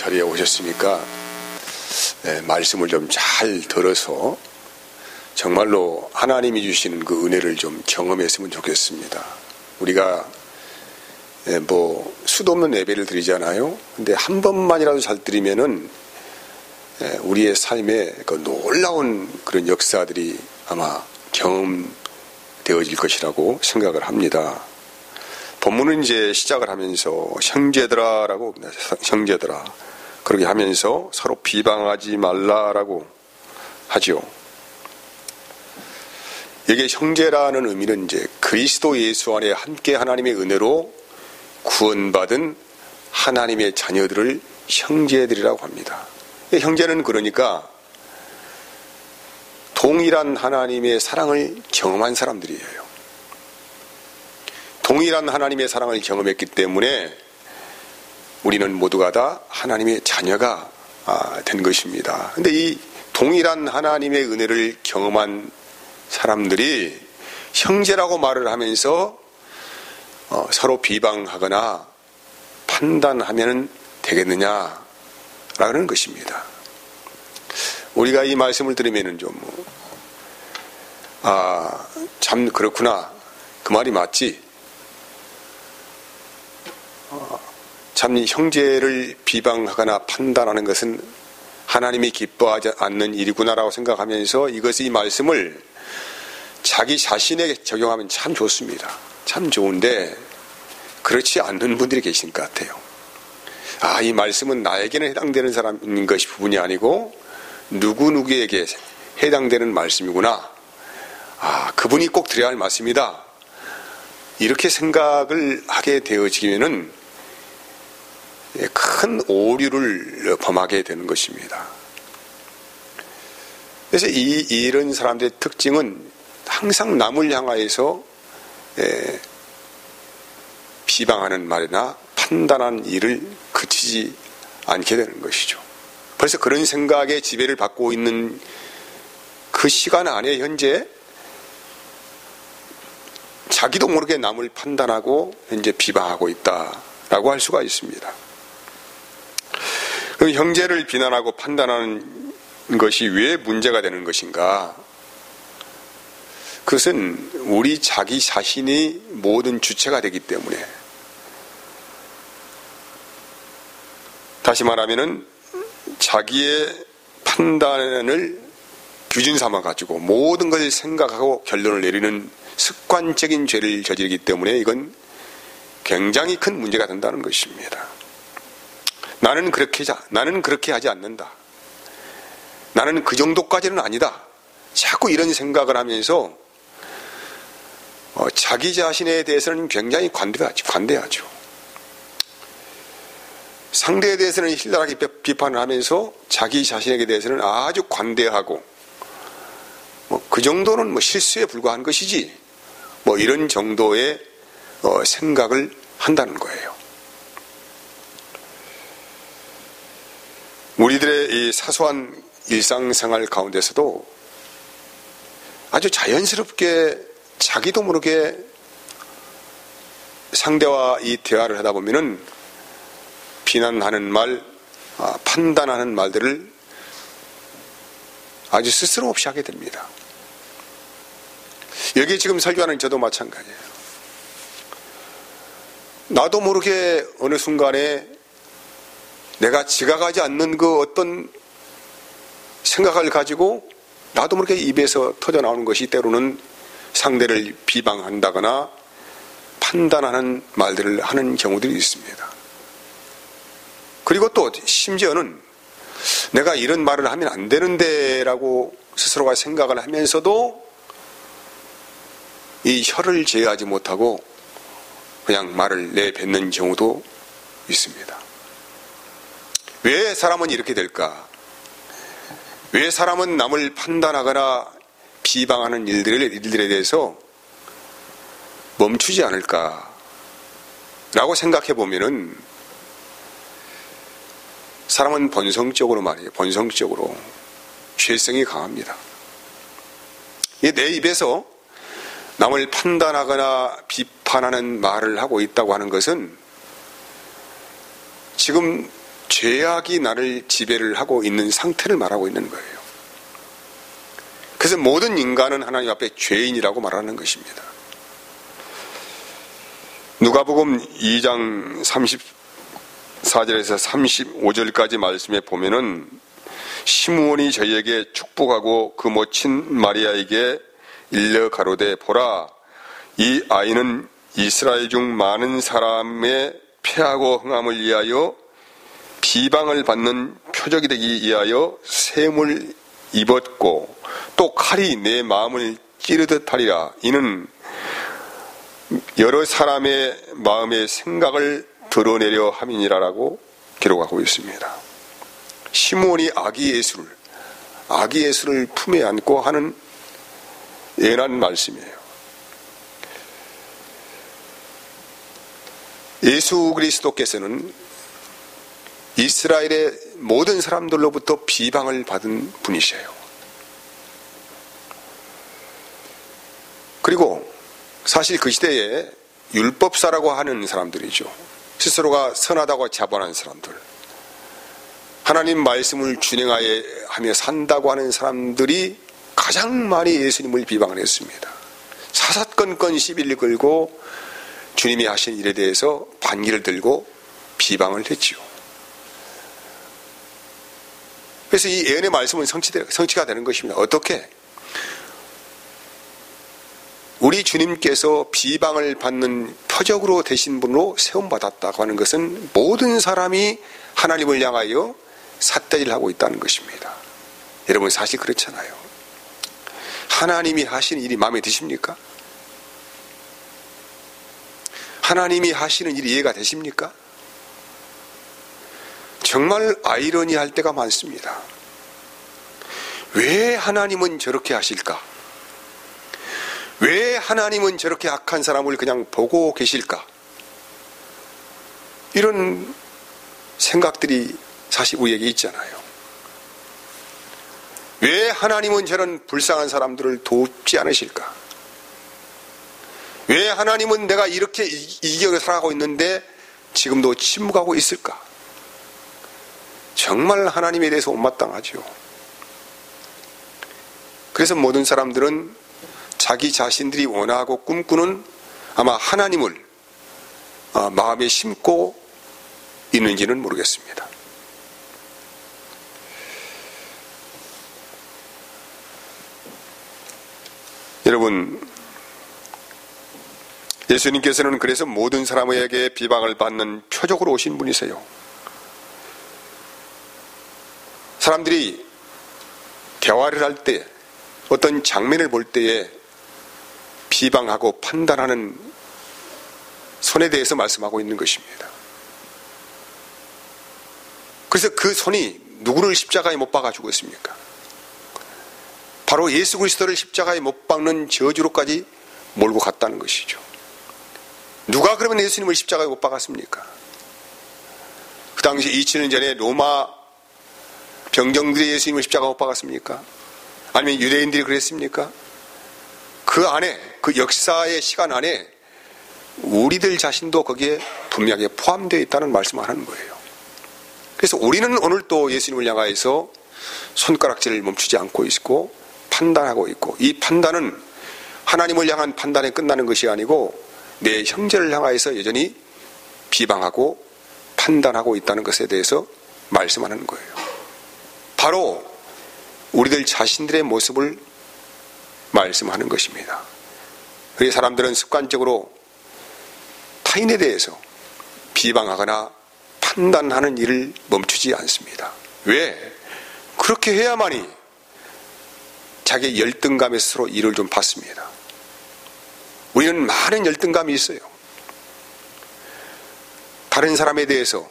자리에 오셨으니까 말씀을 좀 잘 들어서 정말로 하나님이 주시는 그 은혜를 좀 경험했으면 좋겠습니다. 우리가 수도 없는 예배를 드리잖아요. 근데 한 번만이라도 잘 드리면은 우리의 삶에 그 놀라운 그런 역사들이 아마 경험되어질 것이라고 생각을 합니다. 본문은 이제 시작을 하면서 형제들아라고 형제들아 그렇게 하면서 서로 비방하지 말라라고 하죠. 여기 형제라는 의미는 이제 그리스도 예수 안에 함께 하나님의 은혜로 구원받은 하나님의 자녀들을 형제들이라고 합니다. 형제는 그러니까 동일한 하나님의 사랑을 경험한 사람들이에요. 동일한 하나님의 사랑을 경험했기 때문에 우리는 모두가 다 하나님의 자녀가 된 것입니다. 그런데 이 동일한 하나님의 은혜를 경험한 사람들이 형제라고 말을 하면서 서로 비방하거나 판단하면 되겠느냐라는 것입니다. 우리가 이 말씀을 들으면 참 그렇구나. 그 말이 맞지. 참 형제를 비방하거나 판단하는 것은 하나님이 기뻐하지 않는 일이구나라고 생각하면서 이 말씀을 자기 자신에게 적용하면 참 좋습니다. 참 좋은데 그렇지 않는 분들이 계신 것 같아요. 이 말씀은 나에게는 해당되는 사람인 것이 부분이 아니고 누구에게 해당되는 말씀이구나. 그분이 꼭 드려야 할 말씀이다. 이렇게 생각을 하게 되어지면은 큰 오류를 범하게 되는 것입니다. 그래서 이런 사람들의 특징은 항상 남을 향하여서 비방하는 말이나 판단하는 일을 그치지 않게 되는 것이죠. 벌써 그런 생각에 지배를 받고 있는 그 시간 안에 현재 자기도 모르게 남을 판단하고 현재 비방하고 있다라고 할 수가 있습니다. 그럼 형제를 비난하고 판단하는 것이 왜 문제가 되는 것인가? 그것은 우리 자기 자신이 모든 주체가 되기 때문에, 다시 말하면은 자기의 판단을 기준 삼아 가지고 모든 것을 생각하고 결론을 내리는 습관적인 죄를 저지르기 때문에 이건 굉장히 큰 문제가 된다는 것입니다. 나는 그렇게 하지 않는다. 나는 그 정도까지는 아니다. 자꾸 이런 생각을 하면서 자기 자신에 대해서는 굉장히 관대하죠. 상대에 대해서는 신랄하게 비판을 하면서 자기 자신에게 대해서는 아주 관대하고 그 정도는 실수에 불과한 것이지 이런 정도의 생각을 한다는 거예요. 우리들의 이 사소한 일상생활 가운데서도 아주 자연스럽게 자기도 모르게 상대와 이 대화를 하다 보면은 비난하는 말, 판단하는 말들을 아주 스스럼 없이 하게 됩니다. 여기 지금 설교하는 저도 마찬가지예요. 나도 모르게 어느 순간에 내가 지각하지 않는 그 어떤 생각을 가지고 나도 모르게 입에서 터져나오는 것이 때로는 상대를 비방한다거나 판단하는 말들을 하는 경우들이 있습니다. 그리고 또 심지어는 내가 이런 말을 하면 안 되는데 라고 스스로가 생각을 하면서도 이 혀를 제어하지 못하고 그냥 말을 내뱉는 경우도 있습니다. 왜 사람은 이렇게 될까? 왜 사람은 남을 판단하거나 비방하는 일들에 대해서 멈추지 않을까? 라고 생각해 보면은 사람은 본성적으로 죄성이 강합니다. 내 입에서 남을 판단하거나 비판하는 말을 하고 있다고 하는 것은 지금 죄악이 나를 지배를 하고 있는 상태를 말하고 있는 거예요. 그래서 모든 인간은 하나님 앞에 죄인이라고 말하는 것입니다. 누가복음 2장 34절에서 35절까지 말씀에 보면은 시므온이 저희에게 축복하고 그 모친 마리아에게 일러 가로되 보라 이 아이는 이스라엘 중 많은 사람의 패하고 흥함을 위하여 비방을 받는 표적이 되기 위하여 셈을 입었고 또 칼이 내 마음을 찌르듯 하리라. 이는 여러 사람의 마음의 생각을 드러내려 함이니라라고 기록하고 있습니다. 시므온이 아기 예수를 품에 안고 하는 예난 말씀이에요. 예수 그리스도께서는 이스라엘의 모든 사람들로부터 비방을 받은 분이세요. 그리고 사실 그 시대에 율법사라고 하는 사람들이죠. 스스로가 선하다고 자부하는 사람들, 하나님 말씀을 준행하며 산다고 하는 사람들이 가장 많이 예수님을 비방을 했습니다. 사사건건 시비를 걸고 주님이 하신 일에 대해서 반기를 들고 비방을 했지요. 그래서 이 예언의 말씀은 성취가 되는 것입니다. 어떻게? 우리 주님께서 비방을 받는 표적으로 되신 분으로 세움받았다고 하는 것은 모든 사람이 하나님을 향하여 삿대질을 하고 있다는 것입니다. 여러분 사실 그렇잖아요. 하나님이 하시는 일이 마음에 드십니까? 하나님이 하시는 일이 이해가 되십니까? 정말 아이러니할 때가 많습니다. 왜 하나님은 저렇게 하실까? 왜 하나님은 저렇게 악한 사람을 그냥 보고 계실까? 이런 생각들이 사실 우리에게 있잖아요. 왜 하나님은 저런 불쌍한 사람들을 돕지 않으실까? 왜 하나님은 내가 이렇게 이기적으로 살아가고 있는데 지금도 침묵하고 있을까? 정말 하나님에 대해서 못마땅하죠. 그래서 모든 사람들은 자기 자신들이 원하고 꿈꾸는 아마 하나님을 마음에 심고 있는지는 모르겠습니다. 여러분, 예수님께서는 그래서 모든 사람에게 비방을 받는 표적으로 오신 분이세요. 사람들이 대화를 할 때, 어떤 장면을 볼 때에 비방하고 판단하는 손에 대해서 말씀하고 있는 것입니다. 그래서 그 손이 누구를 십자가에 못 박아 죽었습니까? 바로 예수 그리스도를 십자가에 못 박는 저주로까지 몰고 갔다는 것이죠. 누가 그러면 예수님을 십자가에 못 박았습니까? 그 당시 2000년 전에 로마 병정들이 예수님을 십자가에 못 박았습니까? 아니면 유대인들이 그랬습니까? 그 안에, 그 역사의 시간 안에 우리들 자신도 거기에 분명하게 포함되어 있다는 말씀을 하는 거예요. 그래서 우리는 오늘 또 예수님을 향하여서 손가락질을 멈추지 않고 있고 판단하고 있고, 이 판단은 하나님을 향한 판단에 끝나는 것이 아니고 내 형제를 향하여서 여전히 비방하고 판단하고 있다는 것에 대해서 말씀하는 거예요. 바로 우리들 자신들의 모습을 말씀하는 것입니다. 그래서 사람들은 습관적으로 타인에 대해서 비방하거나 판단하는 일을 멈추지 않습니다. 왜? 그렇게 해야만이 자기의 열등감에 스스로 일을 좀 받습니다. 우리는 많은 열등감이 있어요. 다른 사람에 대해서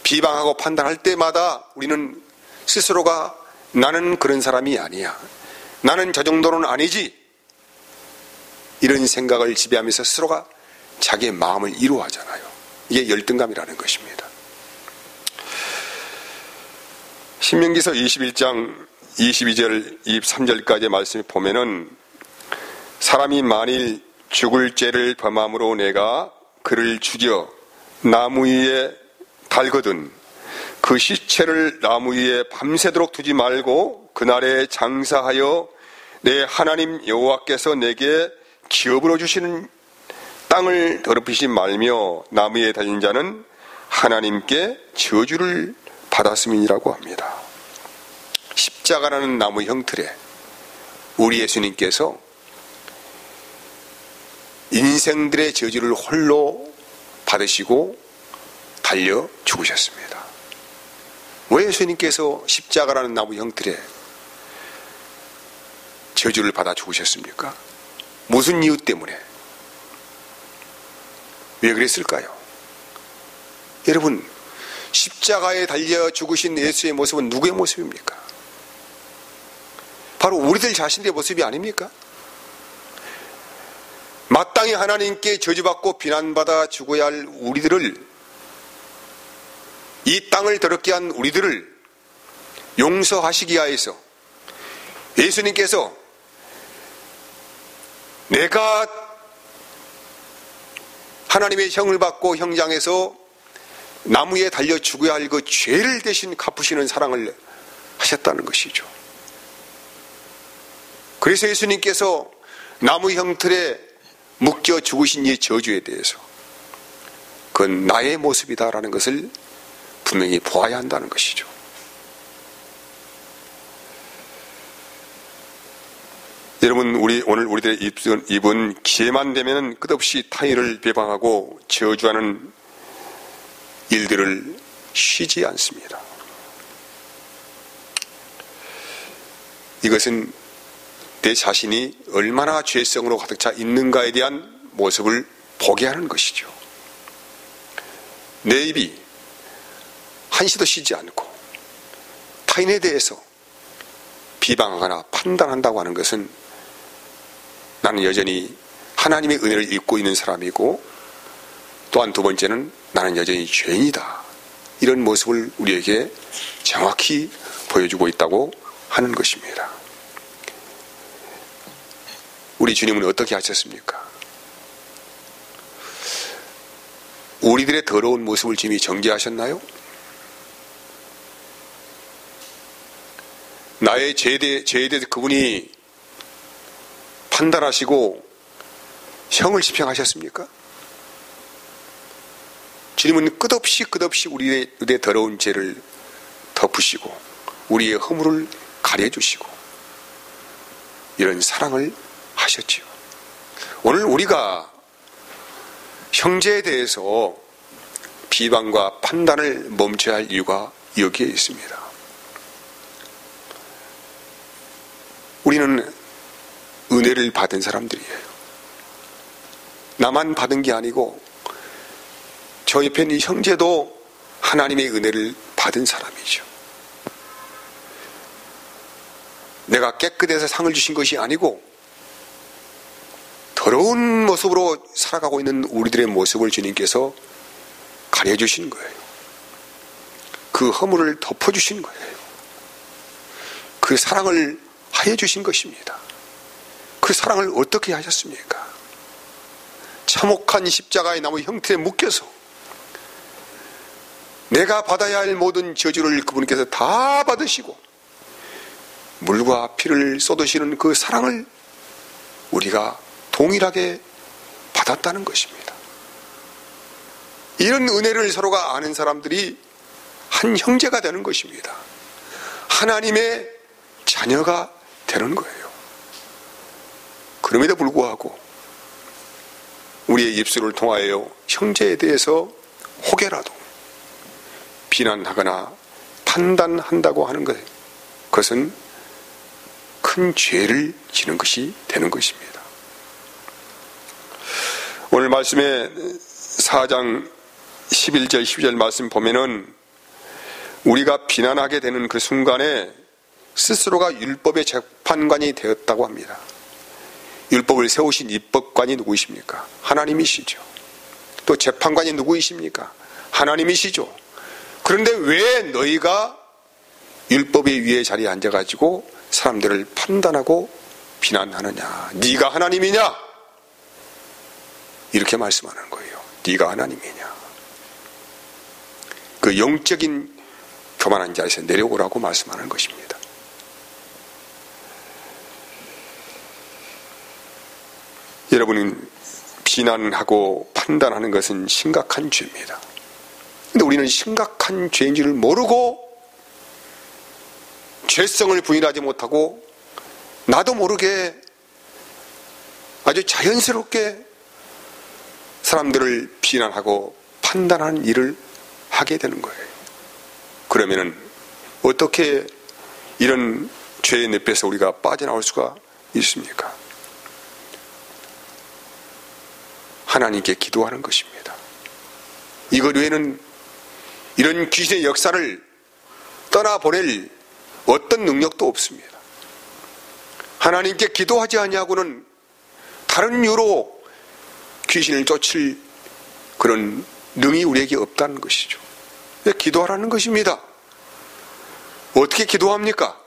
비방하고 판단할 때마다 우리는 스스로가 나는 그런 사람이 아니야, 나는 저 정도는 아니지, 이런 생각을 지배하면서 스스로가 자기의 마음을 이루어하잖아요. 이게 열등감이라는 것입니다. 신명기서 21장 22절 23절까지의 말씀을 보면은 사람이 만일 죽을 죄를 범함으로 내가 그를 죽여 나무 위에 달거든 그 시체를 나무 위에 밤새도록 두지 말고 그날에 장사하여 내 하나님 여호와께서 내게 기업으로 주시는 땅을 더럽히지 말며 나무 위에 달린 자는 하나님께 저주를 받았음이라고 합니다. 십자가라는 나무 형틀에 우리 예수님께서 인생들의 저주를 홀로 받으시고 달려 죽으셨습니다. 왜 예수님께서 십자가라는 나무 형틀에 저주를 받아 죽으셨습니까? 무슨 이유 때문에? 왜 그랬을까요? 여러분, 십자가에 달려 죽으신 예수의 모습은 누구의 모습입니까? 바로 우리들 자신의 모습이 아닙니까? 마땅히 하나님께 저주받고 비난받아 죽어야 할 우리들을, 이 땅을 더럽게 한 우리들을 용서하시기 위하여서 예수님께서 내가 하나님의 형을 받고 형장에서 나무에 달려 죽어야 할 그 죄를 대신 갚으시는 사랑을 하셨다는 것이죠. 그래서 예수님께서 나무 형틀에 묶여 죽으신 이 저주에 대해서 그건 나의 모습이다라는 것을 분명히 보아야 한다는 것이죠. 여러분, 오늘 우리들의 입은 기회만 되면 끝없이 타인을 비방하고 저주하는 일들을 쉬지 않습니다. 이것은 내 자신이 얼마나 죄성으로 가득 차 있는가에 대한 모습을 보게 하는 것이죠. 내 입이 한시도 쉬지 않고 타인에 대해서 비방하거나 판단한다고 하는 것은 나는 여전히 하나님의 은혜를 입고 있는 사람이고, 또한 두 번째는 나는 여전히 죄인이다, 이런 모습을 우리에게 정확히 보여주고 있다고 하는 것입니다. 우리 주님은 어떻게 하셨습니까? 우리들의 더러운 모습을 주님이 정죄하셨나요? 나의 죄에 대해서 그분이 판단하시고 형을 집행하셨습니까? 주님은 끝없이 우리의 더러운 죄를 덮으시고 우리의 허물을 가려주시고 이런 사랑을 하셨지요. 오늘 우리가 형제에 대해서 비방과 판단을 멈춰야 할 이유가 여기에 있습니다. 우리는 은혜를 받은 사람들이에요. 나만 받은 게 아니고 저 옆에 있는 형제도 하나님의 은혜를 받은 사람이죠. 내가 깨끗해서 상을 주신 것이 아니고 더러운 모습으로 살아가고 있는 우리들의 모습을 주님께서 가려주신 거예요. 그 허물을 덮어주신 거예요. 그 사랑을 하여 주신 것입니다. 그 사랑을 어떻게 하셨습니까? 참혹한 십자가의 나무 형태에 묶여서 내가 받아야 할 모든 저주를 그분께서 다 받으시고 물과 피를 쏟으시는 그 사랑을 우리가 동일하게 받았다는 것입니다. 이런 은혜를 서로가 아는 사람들이 한 형제가 되는 것입니다. 하나님의 자녀가 되는 거예요. 그럼에도 불구하고 우리의 입술을 통하여 형제에 대해서 혹여라도 비난하거나 판단한다고 하는 것, 그것은 큰 죄를 지는 것이 되는 것입니다. 오늘 말씀에 4장 11절 12절 말씀 보면은 우리가 비난하게 되는 그 순간에 스스로가 율법의 재판관이 되었다고 합니다. 율법을 세우신 입법관이 누구이십니까? 하나님이시죠. 또 재판관이 누구이십니까? 하나님이시죠. 그런데 왜 너희가 율법의 위에 자리에 앉아가지고 사람들을 판단하고 비난하느냐? 네가 하나님이냐? 이렇게 말씀하는 거예요. 네가 하나님이냐? 그 영적인 교만한 자리에서 내려오라고 말씀하는 것입니다. 여러분은 비난하고 판단하는 것은 심각한 죄입니다. 근데 우리는 심각한 죄인 줄을 모르고 죄성을 부인하지 못하고 나도 모르게 아주 자연스럽게 사람들을 비난하고 판단하는 일을 하게 되는 거예요. 그러면은 어떻게 이런 죄의 늪에서 우리가 빠져나올 수가 있습니까? 하나님께 기도하는 것입니다. 이것 외에는 이런 귀신의 역사를 떠나보낼 어떤 능력도 없습니다. 하나님께 기도하지 아니하고는 다른 이유로 귀신을 쫓을 그런 능이 우리에게 없다는 것이죠. 기도하라는 것입니다. 어떻게 기도합니까?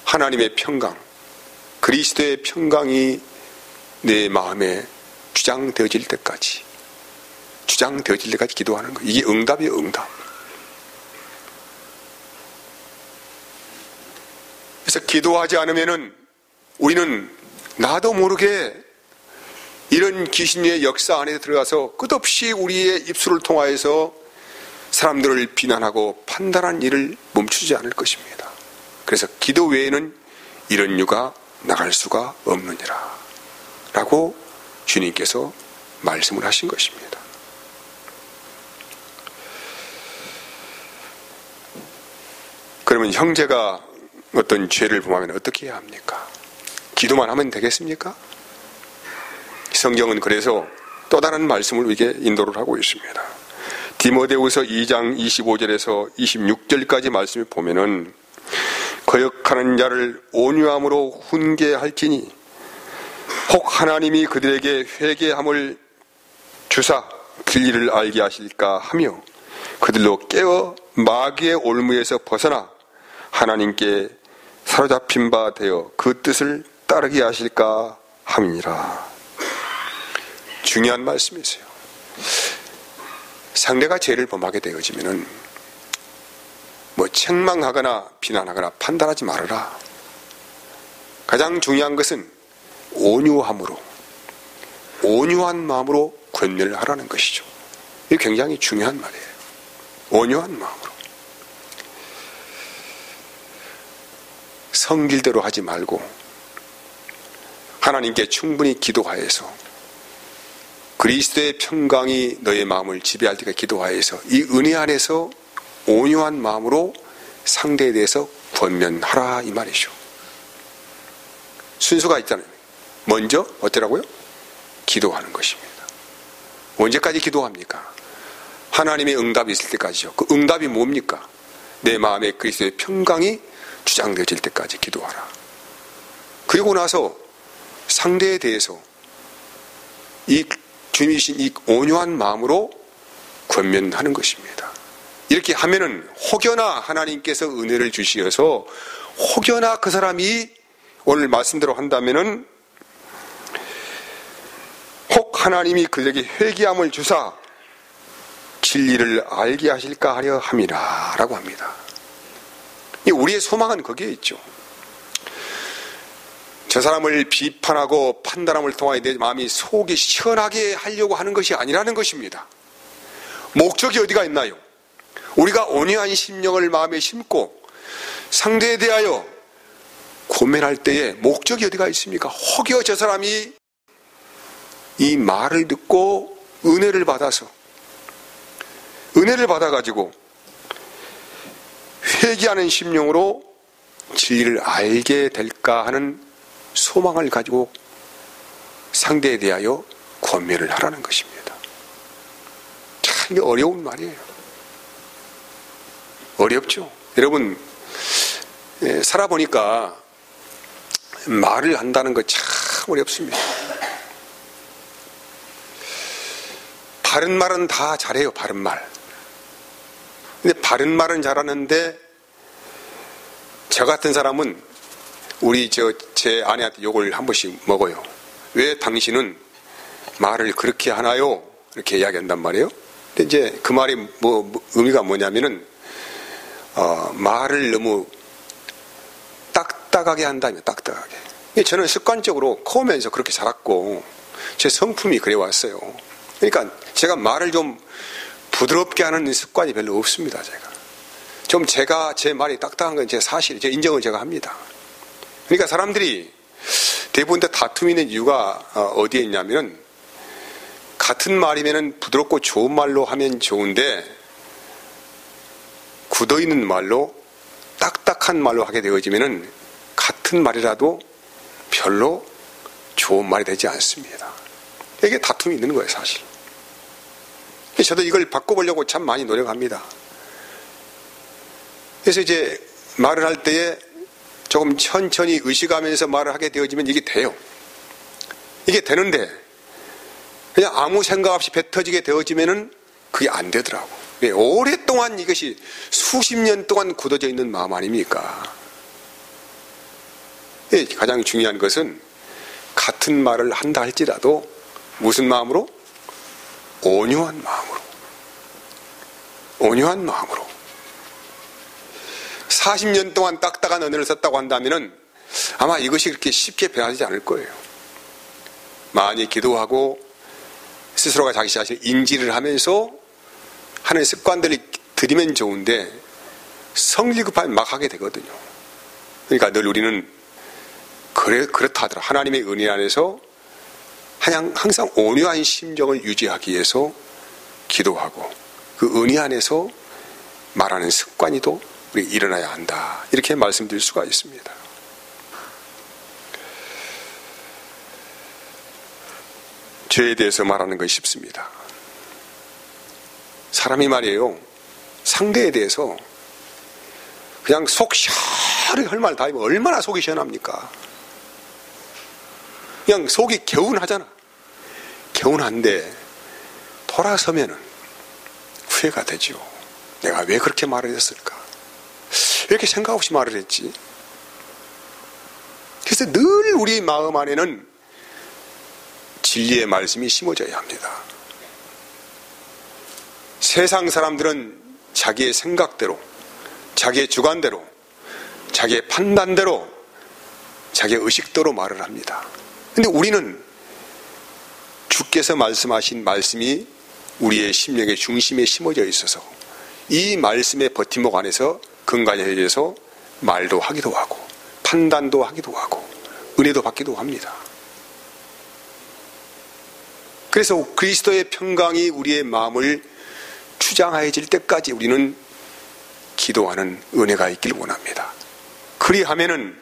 하나님의 평강, 그리스도의 평강이 내 마음에 주장되어질 때까지 기도하는 것. 이게 응답이에요, 응답. 그래서 기도하지 않으면은 우리는 나도 모르게 이런 귀신의 역사 안에 들어가서 끝없이 우리의 입술을 통하여서 사람들을 비난하고 판단한 일을 멈추지 않을 것입니다. 그래서 기도 외에는 이런 유가 나갈 수가 없느니라 라고 주님께서 말씀을 하신 것입니다. 그러면 형제가 어떤 죄를 범하면 어떻게 해야 합니까? 기도만 하면 되겠습니까? 성경은 그래서 또 다른 말씀을 우리에게 인도를 하고 있습니다. 디모데후서 2장 25절에서 26절까지 말씀을 보면은 거역하는 자를 온유함으로 훈계할지니 혹 하나님이 그들에게 회개함을 주사 진리를 알게 하실까 하며 그들로 깨어 마귀의 올무에서 벗어나 하나님께 사로잡힌 바 되어 그 뜻을 따르게 하실까 함이니라. 중요한 말씀이세요. 상대가 죄를 범하게 되어지면은 책망하거나 비난하거나 판단하지 말아라. 가장 중요한 것은 온유함으로, 온유한 마음으로 권면을 하라는 것이죠. 이게 굉장히 중요한 말이에요. 온유한 마음으로. 성질대로 하지 말고 하나님께 충분히 기도하여서 그리스도의 평강이 너의 마음을 지배할 때까지 기도하여서 이 은혜 안에서 온유한 마음으로 상대에 대해서 권면하라 이 말이죠. 순서가 있잖아요. 먼저 어쩌라고요? 기도하는 것입니다. 언제까지 기도합니까? 하나님의 응답이 있을 때까지요. 그 응답이 뭡니까? 내 마음에 그리스도의 평강이 주장되어질 때까지 기도하라. 그리고 나서 상대에 대해서 이 주님이신 이 온유한 마음으로 권면하는 것입니다. 이렇게 하면은 혹여나 하나님께서 은혜를 주시어서 혹여나 그 사람이 오늘 말씀대로 한다면은 혹 하나님이 그에게 회개함을 주사 진리를 알게 하실까 하려 함이라 라고 합니다. 우리의 소망은 거기에 있죠. 저 사람을 비판하고 판단함을 통하여 내 마음이 속이 시원하게 하려고 하는 것이 아니라는 것입니다. 목적이 어디가 있나요? 우리가 온유한 심령을 마음에 심고 상대에 대하여 고민할 때에 목적이 어디가 있습니까? 혹여 저 사람이 이 말을 듣고 은혜를 받아가지고 회개하는 심령으로 진리를 알게 될까 하는 소망을 가지고 상대에 대하여 권면을 하라는 것입니다. 참 이게 어려운 말이에요. 어렵죠. 여러분 살아보니까 말을 한다는 거 참 어렵습니다. 바른 말은 다 잘해요. 바른 말. 근데 바른 말은 잘하는데 저 같은 사람은 우리 제 아내한테 욕을 한 번씩 먹어요. 왜 당신은 말을 그렇게 하나요? 이렇게 이야기한단 말이에요. 근데 이제 그 말이 의미가 뭐냐면은, 말을 너무 딱딱하게 한다면, 딱딱하게. 저는 습관적으로 커오면서 그렇게 자랐고, 제 성품이 그래 왔어요. 그러니까 제가 말을 좀 부드럽게 하는 습관이 별로 없습니다, 제가. 좀 제 말이 딱딱한 건 제 사실, 제 인정을 제가 합니다. 그러니까 사람들이 대부분 다 다툼이 있는 이유가 어디에 있냐면은, 같은 말이면은 부드럽고 좋은 말로 하면 좋은데, 굳어있는 말로, 딱딱한 말로 하게 되어지면은, 같은 말이라도 별로 좋은 말이 되지 않습니다. 이게 다툼이 있는 거예요, 사실. 저도 이걸 바꿔보려고 참 많이 노력합니다. 그래서 이제 말을 할 때에 조금 천천히 의식하면서 말을 하게 되어지면 이게 돼요. 이게 되는데 그냥 아무 생각 없이 뱉어지게 되어지면은 그게 안 되더라고. 오랫동안 이것이 수십 년 동안 굳어져 있는 마음 아닙니까? 가장 중요한 것은 같은 말을 한다 할지라도 무슨 마음으로? 온유한 마음으로. 온유한 마음으로. 40년 동안 딱딱한 언어를 썼다고 한다면은 아마 이것이 그렇게 쉽게 변하지 않을 거예요. 많이 기도하고 스스로가 자기 자신을 인지를 하면서 하는 습관들을 들이면 좋은데 성질 급하면 막 하게 되거든요. 그러니까 늘 우리는 그렇다 하더라. 하나님의 은혜 안에서 항상 온유한 심정을 유지하기 위해서 기도하고 그 은혜 안에서 말하는 습관이 또 우리 일어나야 한다. 이렇게 말씀드릴 수가 있습니다. 죄에 대해서 말하는 것이 쉽습니다. 사람이 말이에요. 상대에 대해서 그냥 속 시원하게 할 말 다 하면 얼마나 속이 시원합니까? 그냥 속이 개운하잖아. 개운한데 돌아서면은 후회가 되죠. 내가 왜 그렇게 말을 했을까? 왜 이렇게 생각 없이 말을 했지? 그래서 늘 우리 마음 안에는 진리의 말씀이 심어져야 합니다. 세상 사람들은 자기의 생각대로, 자기의 주관대로, 자기의 판단대로, 자기의 의식대로 말을 합니다. 근데 우리는 주께서 말씀하신 말씀이 우리의 심령의 중심에 심어져 있어서 이 말씀의 버팀목 안에서 근간해져서 말도 하기도 하고 판단도 하기도 하고 은혜도 받기도 합니다. 그래서 그리스도의 평강이 우리의 마음을 추장하여질 때까지 우리는 기도하는 은혜가 있기를 원합니다. 그리하면은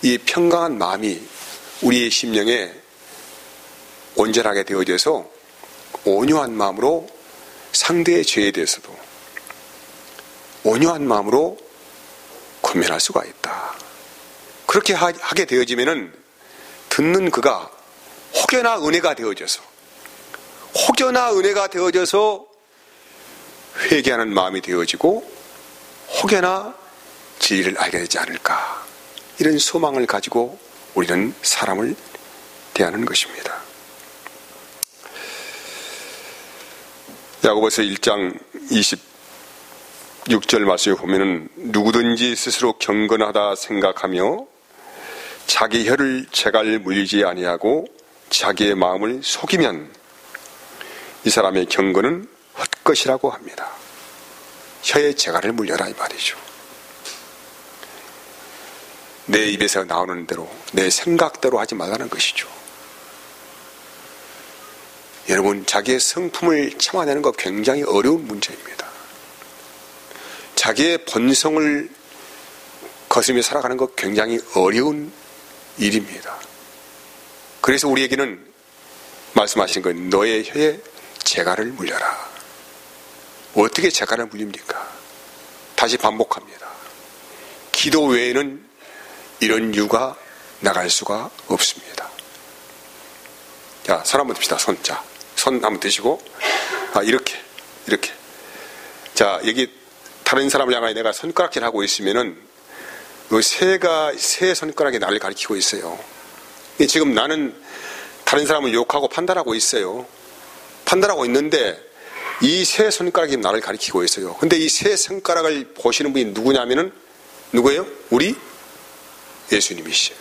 이 평강한 마음이 우리의 심령에 온전하게 되어져서 온유한 마음으로 상대의 죄에 대해서도 온유한 마음으로 권면할 수가 있다. 그렇게 하게 되어지면은 듣는 그가 혹여나 은혜가 되어져서 회개하는 마음이 되어지고 혹여나 진리를 알게 되지 않을까, 이런 소망을 가지고 우리는 사람을 대하는 것입니다. 야고보서 1장 26절 말씀에 보면은 누구든지 스스로 경건하다 생각하며 자기 혀를 재갈 물리지 아니하고 자기의 마음을 속이면 이 사람의 경건은 헛것이라고 합니다. 혀에 재갈을 물려라 이 말이죠. 내 입에서 나오는 대로 내 생각대로 하지 말라는 것이죠. 여러분, 자기의 성품을 참아내는 것 굉장히 어려운 문제입니다. 자기의 본성을 거스르며 살아가는 것 굉장히 어려운 일입니다. 그래서 우리에게는 말씀하시는 건 너의 혀에 재갈을 물려라. 어떻게 재갈을 물립니까? 다시 반복합니다. 기도 외에는 이런 이유가 나갈 수가 없습니다. 자, 손 한번 듭시다. 손 한번 드시고, 이렇게. 자, 여기 다른 사람을 향하여 내가 손가락질 하고 있으면은 세 손가락이 나를 가리키고 있어요. 지금 나는 다른 사람을 욕하고 판단하고 있어요. 판단하고 있는데 이 세 손가락이 나를 가리키고 있어요. 근데 이 세 손가락을 보시는 분이 누구냐면은 누구예요? 우리 예수님이시죠.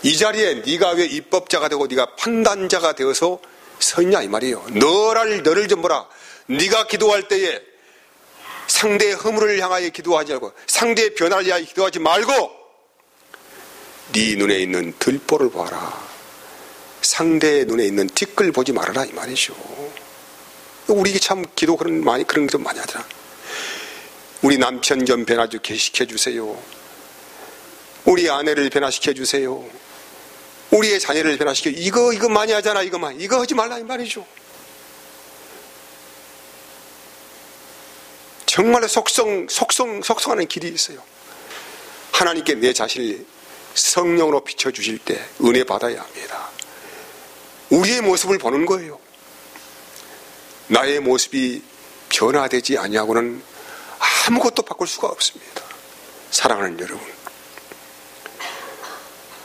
이 자리에 네가 왜 입법자가 되고 네가 판단자가 되어서 서 있냐 이 말이에요. 너를 좀 보라. 네가 기도할 때에 상대의 허물을 향하여 기도하지 말고 상대의 변화를 위하여 기도하지 말고 네 눈에 있는 들보를 봐라. 상대의 눈에 있는 티끌 보지 말아라 이 말이죠. 우리 참 기도 그런 기도 많이 하더라. 우리 남편 좀 변화시켜 주세요. 우리 아내를 변화시켜 주세요. 우리의 자녀를 변화시켜. 이거 많이 하잖아. 이거 하지 말라 이 말이죠. 정말로 속성하는 길이 있어요. 하나님께 내 자신을 성령으로 비춰주실 때 은혜 받아야 합니다. 우리의 모습을 보는 거예요. 나의 모습이 변화되지 아니하고는 아무것도 바꿀 수가 없습니다. 사랑하는 여러분,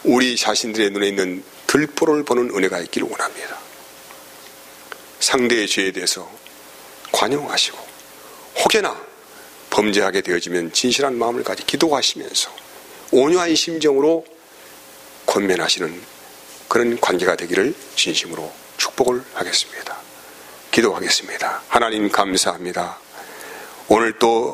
우리 자신들의 눈에 있는 들보를 보는 은혜가 있기를 원합니다. 상대의 죄에 대해서 관용하시고 혹여나 범죄하게 되어지면 진실한 마음을 가지고 기도하시면서 온유한 심정으로 권면하시는 그런 관계가 되기를 진심으로 축복을 하겠습니다. 기도하겠습니다. 하나님 감사합니다. 오늘 또